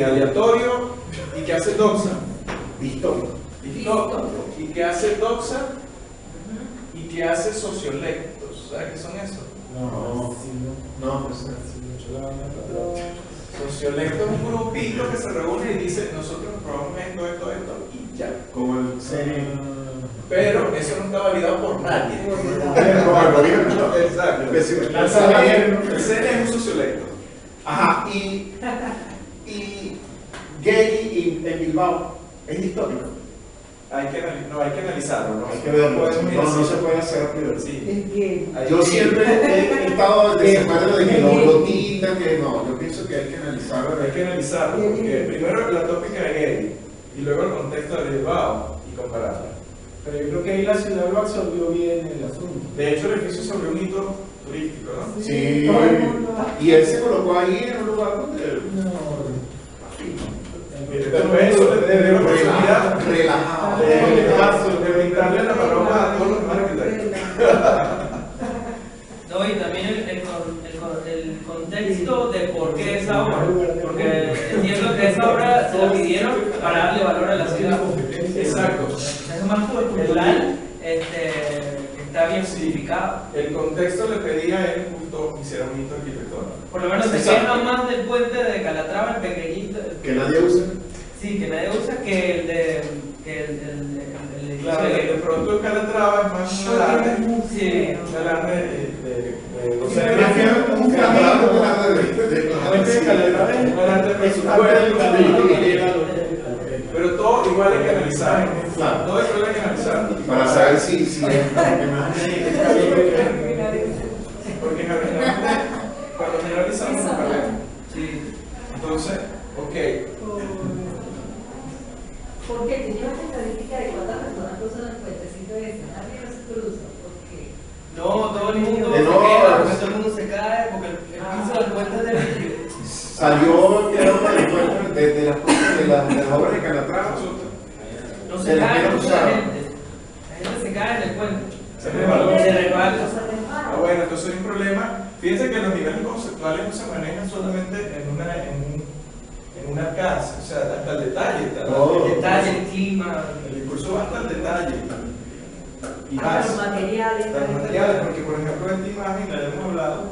aleatorio y que hace doxa. Distópico. Y que hace doxa y que hace sociolectos. ¿Sabes qué son esos? No. Sociolectos es un grupito que se reúne y dice, nosotros probamos esto y ya. Como el serie. Pero eso no está validado por nadie. Como el gobierno. Exacto. El CN es un sociolecto. Ajá, y gay en Bilbao es distópico. Hay que analizarlo, ¿no? Hay que verlo. Podemos ir así. No se puede hacer a priori. Sí. Es gay. Yo siempre he estado en desacuerdo de que lo tildan, que no. Yo pienso que hay que analizarlo. Hay que analizarlo, porque primero la tópica de gay y luego el contexto de Bilbao y compararla. Pero yo creo que ahí la ciudad lo absorbió bien el asunto. De hecho, el edificio sobre un hito turístico, ¿no? Sí, Todo el mundo va. y él se colocó ahí en un lugar donde. Después eso le dio la posibilidad relajado. de brindarle la paloma a todos los demás arquitectos. No, y también el contexto de por qué esa obra. Porque entiendo que esa obra se la pidieron para darle valor a la ciudad. Exacto. Es más cultural, está bien significado. El contexto le pedía a él justo hiciera un hito arquitectónico. Por lo menos se queja más del puente de Calatrava, el pequeñito. Que nadie usa. Sí, que nadie usa que el de. Que el edificio Claro, de pronto el Calatrava es más un alarde. Sí. Un alarde O sea, prefiero un camino. un alarde de presupuesto. Pero todo igual hay que analizar. Claro. Todo igual hay que analizar. Para saber si es. Porque generalmente cuando generalizamos nos perdemos. Sí. Entonces, ok. ¿Por qué? ¿Te llevas estadística de cuántas personas cruzan el puentecito ese? Nadie no se cruza. ¿Por qué? No, todo el mundo De se no, queda, porque todo el mundo se cae, porque el piso del puente es de vidrio. Salió, creo que el encuentro de las obras de Calatrava. No Se se la cae quieren mucha usar. gente. La gente se cae en el puente. Se resbala. Se resbala. Ah, bueno, entonces hay un problema. Fíjense que los niveles conceptuales no se manejan solamente en un alcance, o sea, hasta el detalle. Todo. El detalle, el clima. El discurso va hasta el detalle. Y Ah, más. los materiales. Los materiales, porque por ejemplo esta imagen, la hemos hablado,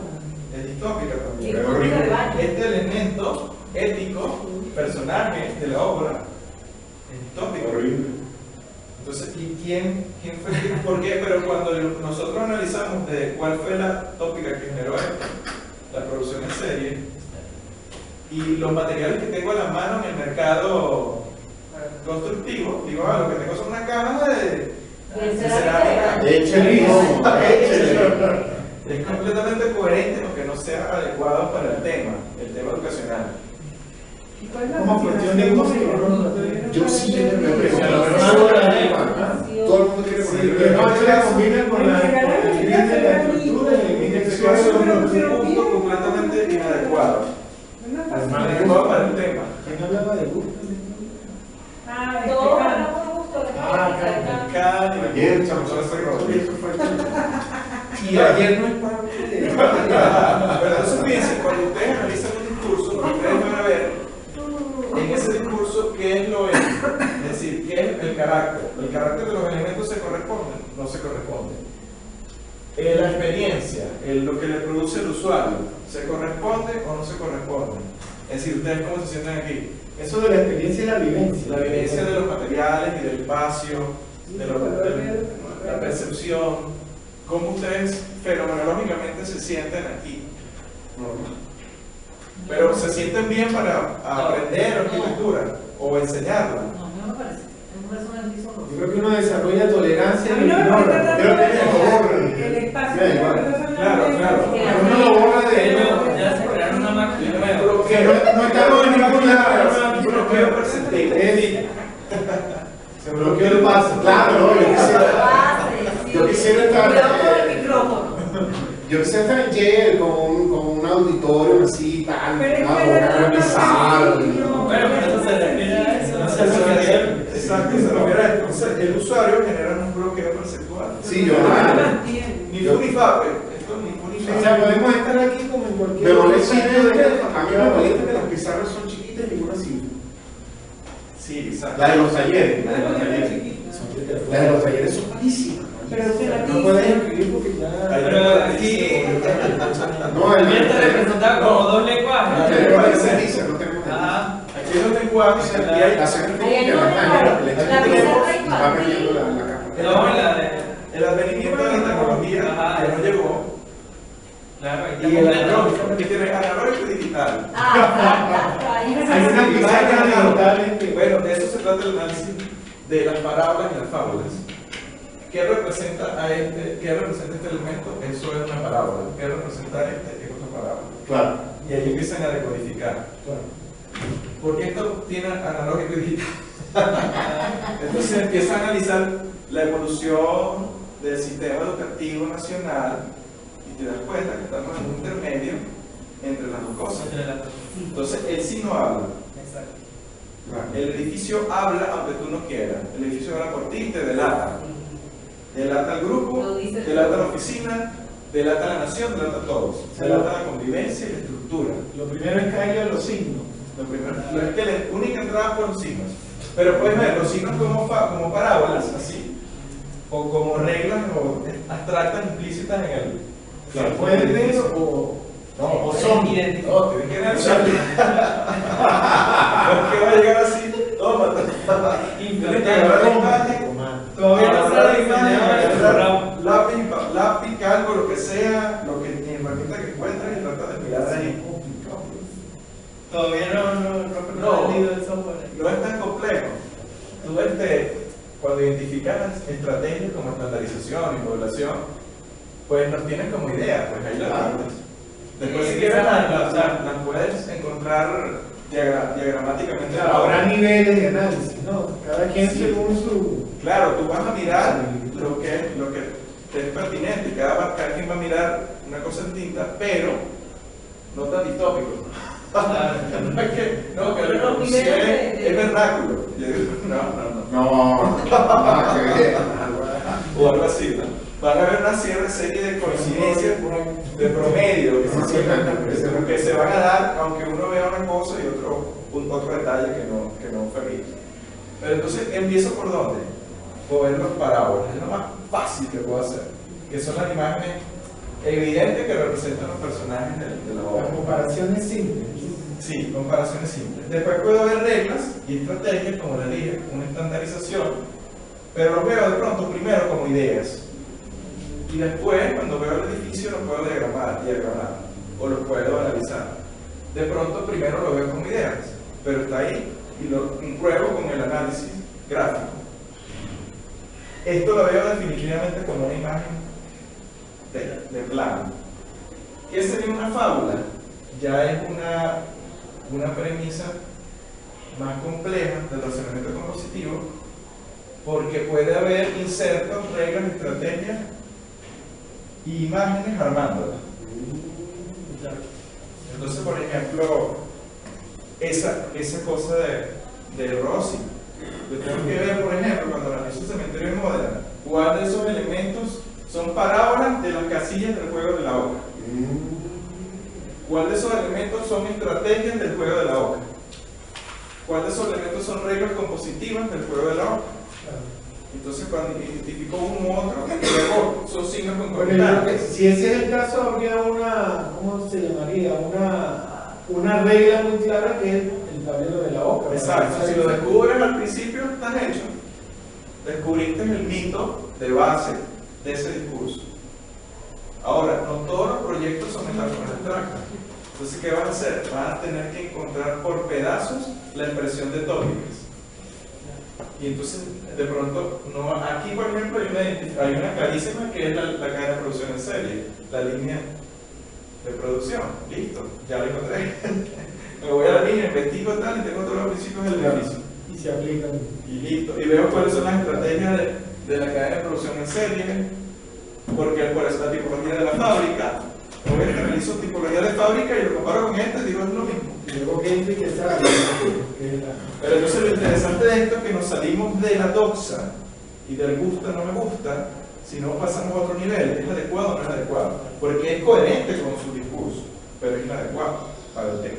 es tópica también. Es tópica de baño. Este elemento ético, personaje de la obra, es tópico. Entonces, ¿y quién fue? ¿Por qué? Pero cuando nosotros analizamos de cuál fue la tópica que generó esto, la producción en serie, y los materiales que tengo a la mano en el mercado constructivo, digo, lo que tengo son una caja de cerámica. Es completamente coherente, aunque no sea adecuado para el tema educacional. ¿Y cuál es la Como cuestión de gusto, ¿no? Yo sí me pregunto, todo el mundo quiere Sí, poner que no se la combina con la gris de la estructura y En en este este caso caso es un punto completamente inadecuado. Inadecuado para el tema. ¿quién hablaba de gusto? Ah, Todos este hablamos de gusto, la Cada Ayer, chamo, eso fue y ayer no es parte de pero entonces fíjense, cuando ustedes analizan un discurso, ustedes van a ver en ese discurso qué es lo ético, es decir, qué es el carácter. ¿El carácter de los elementos se corresponde? No se corresponde. La experiencia, lo que le produce el usuario, ¿se corresponde o no se corresponde? Es decir, ¿ustedes cómo se sienten aquí? Eso de la experiencia y la vivencia. La vivencia de los materiales y del espacio, de la percepción, cómo ustedes fenomenológicamente se sienten aquí. Pero se sienten bien para aprender arquitectura o enseñarla. No, no me parece. Es un personaje solo. Yo creo que uno desarrolla tolerancia A y mí no me ignora. gusta Creo que es mejor. el espacio. Da igual. Claro. Uno lo borra de Ya se crearon una máquina nueva. que no estamos en ningún lado. Un bloqueo perceptivo. Se bloqueó el paso. Claro, no, yo quisiera estar. Cuidado con el micrófono. Yo quisiera estar en Yale con un auditorio así, tal, Pero es que una no obra era revisada. Bueno, pero eso se refiere a eso. Exacto, se refiere a esto. Entonces, el usuario genera un bloqueo perceptual. Sí, yo Ni fu ni fa, esto ni fu ni O fa. sea, podemos estar aquí como en cualquier me molesta sitio de a mí me molesta que las pizarras son chiquitas y ninguna sirve. Sí, exacto. La de los talleres, la de los talleres. Las de los talleres son malísimas. Pero se la no puedes dice. escribir porque ya. Pero aquí No, el también te representaba como dos lenguajes. no tenemos. Ajá. Aquí hay los lenguajes, aquí hay La sangre Ahí hay que dos la lenguajes. le echan La tiempo pizarra y va infantil. perdiendo la capa. No, la de. el advenimiento de la tecnología Ajá. que no llegó. Claro, ahí Y el está analógico, porque tiene analógico y digital. Exacto. Ahí Hay una pizarra digital que. Bueno, de eso se trata el análisis de las parábolas y las fábulas. ¿Qué representa qué representa este elemento? Eso es una parábola. ¿Qué representa este? Es otra parábola. Claro. Y ahí empiezan a decodificar. Porque esto tiene analógico y digital. Entonces empieza a analizar la evolución del sistema educativo nacional y te das cuenta que estamos en un intermedio entre las dos cosas. Entonces él sí no habla. Exacto. El edificio habla aunque tú no quieras. El edificio habla por ti y te delata. Delata al grupo, Lo dice delata a la oficina, delata a la nación, delata a todos. Delata la convivencia y la estructura. Lo primero es que haya los signos. Lo primero es que la única entrada por los signos. Pero puedes ver los signos como parábolas, así, o como reglas o abstractas implícitas en el. Se pueden ver o son. No, tienes que analizar. No es que va a llegar así, toma. Tienes que agarrar la imagen. Todavía no sale la imagen, lápiz, calco, lo que sea, lo que en herramienta que encuentres y trata de mirar ahí. Todavía no he entendido el software. No es tan complejo. Tú cuando identificas las estrategias como estandarización y modulación, pues los tienes como idea, pues ahí las tienes. Después si quieres las puedes encontrar diagramáticamente. Claro, habrá niveles de análisis, ¿no? Cada quien según su. Claro, tú vas a mirar lo que te es pertinente y cada quien va a mirar una cosa distinta, pero no tan distópico. No es que, no, que Pero los niveles es vernáculo. Yo digo, no. No, que ver. O algo así, ¿no? Van a haber una cierta serie de coincidencias de promedio que se van a dar, aunque uno vea una cosa y otro detalle que no permite. Pero entonces, ¿empiezo por dónde? Por ver los parábolas. Es lo más fácil que puedo hacer, que son las imágenes evidente que representan los personajes de la obra. La comparación es simple. Sí, comparaciones simples. Después puedo haber reglas y estrategias, como les dije, una estandarización, pero los veo de pronto primero como ideas. Y después, cuando veo el edificio, lo puedo diagramar, o lo puedo analizar. De pronto, primero lo veo como ideas, pero está ahí y lo compruebo con el análisis gráfico. Esto lo veo definitivamente como una imagen de plano. ¿Qué sería una fábula? Ya es una premisa más compleja del razonamiento compositivo, porque puede haber insertos, reglas, estrategias y imágenes armándolas. Entonces, por ejemplo, esa cosa de Rossi, yo tengo que ver, por ejemplo, cuando analizo el cementerio de Módena, cuál de esos elementos son parábolas de las casillas del juego de la oca. ¿Cuál de esos elementos son estrategias del juego de la oca? ¿Cuál de esos elementos son reglas compositivas del juego de la oca? Entonces, cuando identifico uno u otro, luego son signos concomitantes. Si ese es el caso, habría ¿cómo se llamaría? Una regla muy clara que es el tablero de la oca. Exacto, si lo descubres al principio, estás hecho. Descubriste el mito de base de ese discurso. Ahora, no todos los proyectos son metáforas abstractas. Entonces, ¿qué vas a hacer? Vas a tener que encontrar por pedazos la expresión de tópicas. Y entonces, de pronto, aquí por ejemplo hay una clarísima que es la cadena de producción en serie, la línea de producción. Listo, ya lo encontré. Me voy a la línea, investigo tal y tengo todos los principios del edificio. Y se aplican. Y listo. Y veo cuáles son las estrategias de la cadena de producción en serie, porque por eso la tipología de la fábrica. Obviamente analizo tipología de fábrica y lo comparo con esta y digo es lo mismo. Y luego que enriquecer. Pero entonces lo interesante de esto es que nos salimos de la doxa y del gusta no me gusta, sino pasamos a otro nivel. ¿Es adecuado o no es adecuado? Porque es coherente con su discurso, pero es inadecuado para el tema.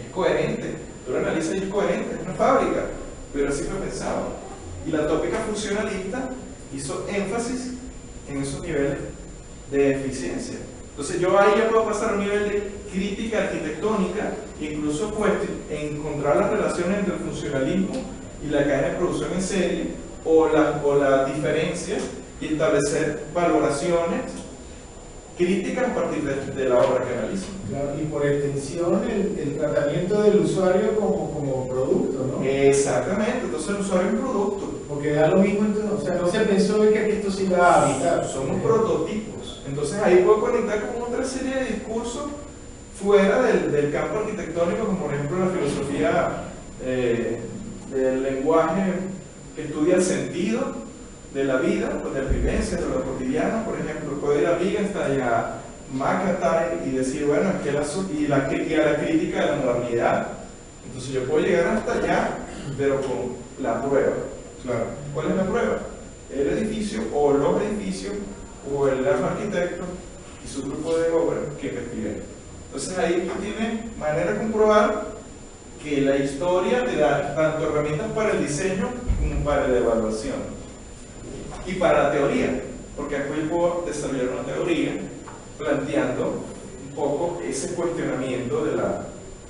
Es coherente. Tú lo analizas y es coherente, es una fábrica, pero así fue pensado. Y la tópica funcionalista hizo énfasis en esos niveles de eficiencia. Entonces yo ahí ya puedo pasar a un nivel de crítica arquitectónica, incluso encontrar las relaciones entre el funcionalismo y la cadena de producción en serie, o las diferencias, y establecer valoraciones críticas a partir de la obra que analizo. Claro, y por extensión el tratamiento del usuario como producto, ¿no? Exactamente, entonces el usuario es un producto. Porque da lo mismo, entonces, o sea, no se pensó de que esto se iba a habitar. Somos prototipos. Entonces ahí puedo conectar con otra serie de discursos fuera del campo arquitectónico, como por ejemplo la filosofía del lenguaje que estudia el sentido de la vida, de las vivencias, de lo cotidiano. Por ejemplo, puedo ir a Wittgenstein, a McIntyre y decir, bueno, es que a la crítica de la modernidad. Entonces yo puedo llegar hasta allá, pero con la prueba. Claro. ¿Cuál es la prueba? El edificio o los edificios o el arquitecto y su grupo de obras que investigué. Entonces ahí tú tienes manera de comprobar que la historia te da tanto herramientas para el diseño como para la evaluación y para la teoría, porque después puedo desarrollar una teoría planteando un poco ese cuestionamiento de la,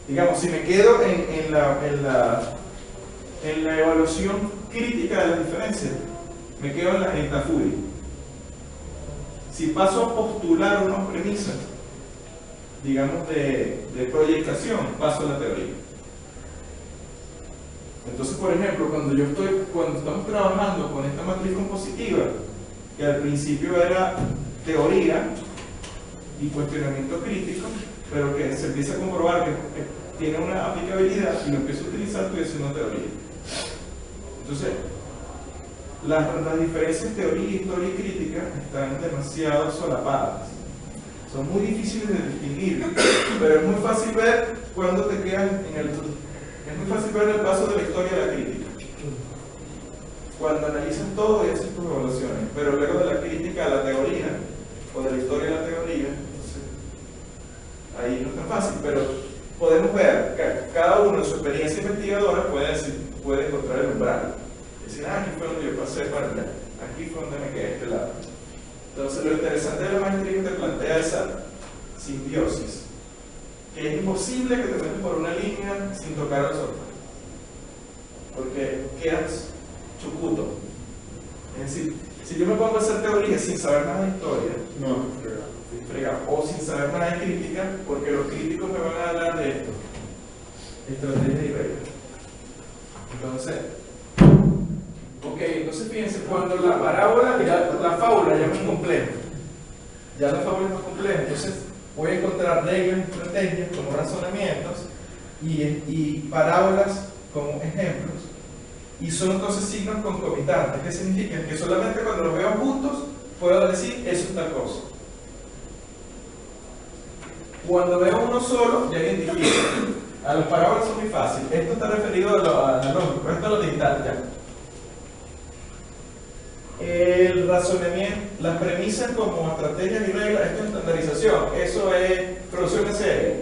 digamos, si me quedo en la evaluación crítica de las diferencias, me quedo en la furia. Si paso a postular unas premisas, digamos, de proyectación, paso a la teoría. Entonces, por ejemplo, cuando estamos trabajando con esta matriz compositiva, que al principio era teoría y cuestionamiento crítico, pero que se empieza a comprobar que tiene una aplicabilidad y lo empiezo a utilizar, estoy haciendo teoría. Entonces, las diferencias teoría, historia y crítica están demasiado solapadas. Son muy difíciles de distinguir, pero es muy fácil ver cuando te quedas es muy fácil ver el paso de la historia a la crítica. Cuando analizas todo y haces tus evaluaciones, pero luego de la crítica a la teoría, o de la historia a la teoría, entonces, ahí no es tan fácil, pero podemos ver que cada uno en su experiencia investigadora puede encontrar el umbral. Decir, aquí fue donde yo pasé para allá, aquí fue donde me quedé de este lado. Entonces, Entonces, lo interesante de la maestría es que te plantea esa simbiosis, que es imposible que te metas por una línea sin tocar el software, porque quedas chucuto. Es decir, si yo me pongo a hacer teoría sin saber nada de historia, o sin saber nada de crítica, porque los críticos me van a hablar de esto, estrategia y reglas. Entonces fíjense, cuando la parábola, la fábula ya es muy compleja, ya la fábula es más compleja, entonces voy a encontrar reglas, estrategias como razonamientos y parábolas como ejemplos, y son entonces signos concomitantes, que significan que solamente cuando los veo juntos puedo decir eso es tal cosa. Cuando veo uno solo, ya identifico. A las parábolas son muy fáciles. Esto está referido a lo analógico, esto a lo digital ya. El razonamiento, las premisas como estrategias y reglas, esto es estandarización, eso es producción en serie,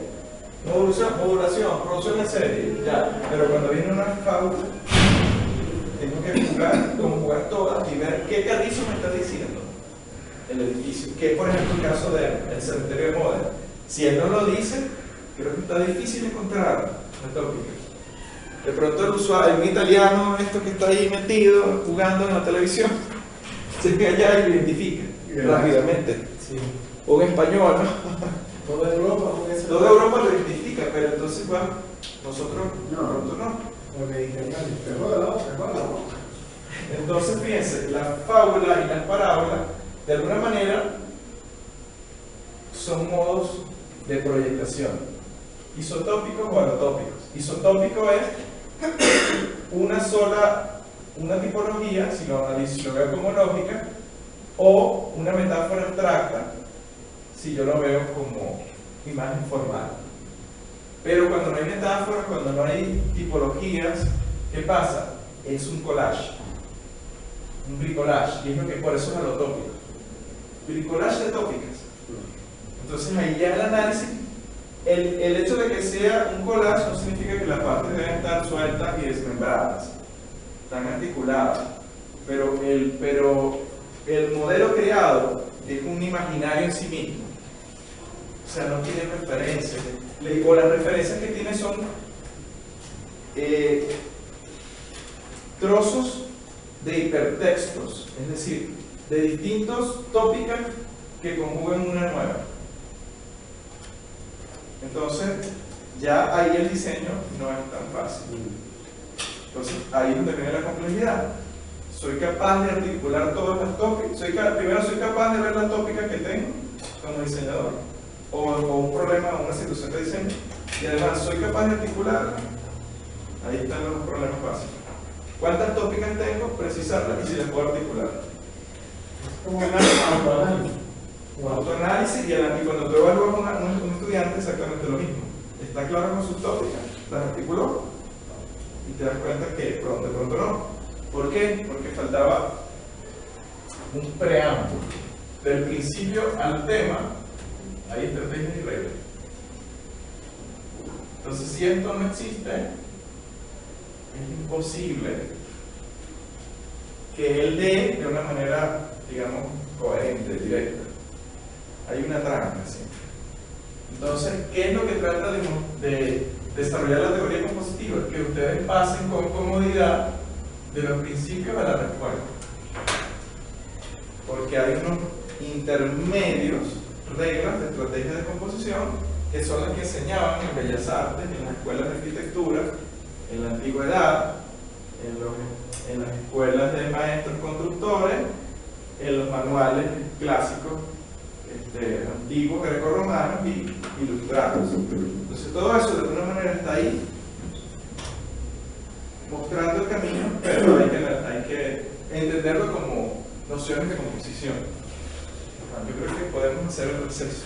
modulación, producción en serie, ya. Pero cuando viene una fábula, tengo que conjugar todas y ver qué carrizo me está diciendo el edificio, que es por ejemplo el caso del cementerio de Módena. Si él no lo dice, creo que está difícil encontrar la tópica. De pronto el usuario, un italiano, esto que está ahí metido, jugando en la televisión, se ve allá y lo identifica rápidamente. Sí. Un español, ¿no? Toda Europa, Toda Europa lo identifica, pero entonces, bueno, nosotros de pronto no. Los mediterráneos, Entonces, fíjense, la fábula y las parábolas, de alguna manera, son modos de proyectación, isotópicos o alotópicos. Isotópico es una tipología, si lo analizo, lo veo como lógica, o una metáfora abstracta, si yo lo veo como imagen formal. Pero cuando no hay metáforas, cuando no hay tipologías, ¿qué pasa? Es un collage, un bricolage, y es lo que por eso es alotópico. Bricolage de tópicas. Entonces ahí ya el análisis, el hecho de que sea un collage no significa que las partes deben estar sueltas y desmembradas, están articuladas, pero el modelo creado es un imaginario en sí mismo, o sea, no tiene referencias, o las referencias que tiene son trozos de hipertextos, es decir, de distintos tópicas que conjugan una nueva. Entonces, ya ahí el diseño no es tan fácil. Entonces, ahí es donde viene la complejidad. Soy capaz de articular todas las tópicas. Primero, soy capaz de ver las tópicas que tengo como diseñador, o un problema, o una situación de diseño, y además soy capaz de articularlas. Ahí están los problemas básicos. ¿Cuántas tópicas tengo? Precisarlas y si las puedo articular. como un autoanálisis. Autoanálisis y cuando tú evalúas a un estudiante, exactamente lo mismo. Está claro con sus tópicas, las articuló y te das cuenta que de pronto no. ¿Por qué? Porque faltaba un preámbulo. Del principio al tema hay estrategias y reglas. Entonces, si esto no existe, es imposible que él dé de una manera, digamos, coherente, directa. Hay una trampa, ¿sí? Entonces, ¿qué es lo que trata de desarrollar la teoría compositiva? Que ustedes pasen con comodidad de los principios a la respuesta. Porque hay unos intermedios, reglas de estrategia de composición, que son las que enseñaban en Bellas Artes, en las escuelas de arquitectura, en la antigüedad, en las escuelas de maestros constructores, en los manuales clásicos antiguos grecorromanos y ilustrados. Entonces todo eso de alguna manera está ahí mostrando el camino, pero hay que entenderlo como nociones de composición. Yo creo que podemos hacer el proceso.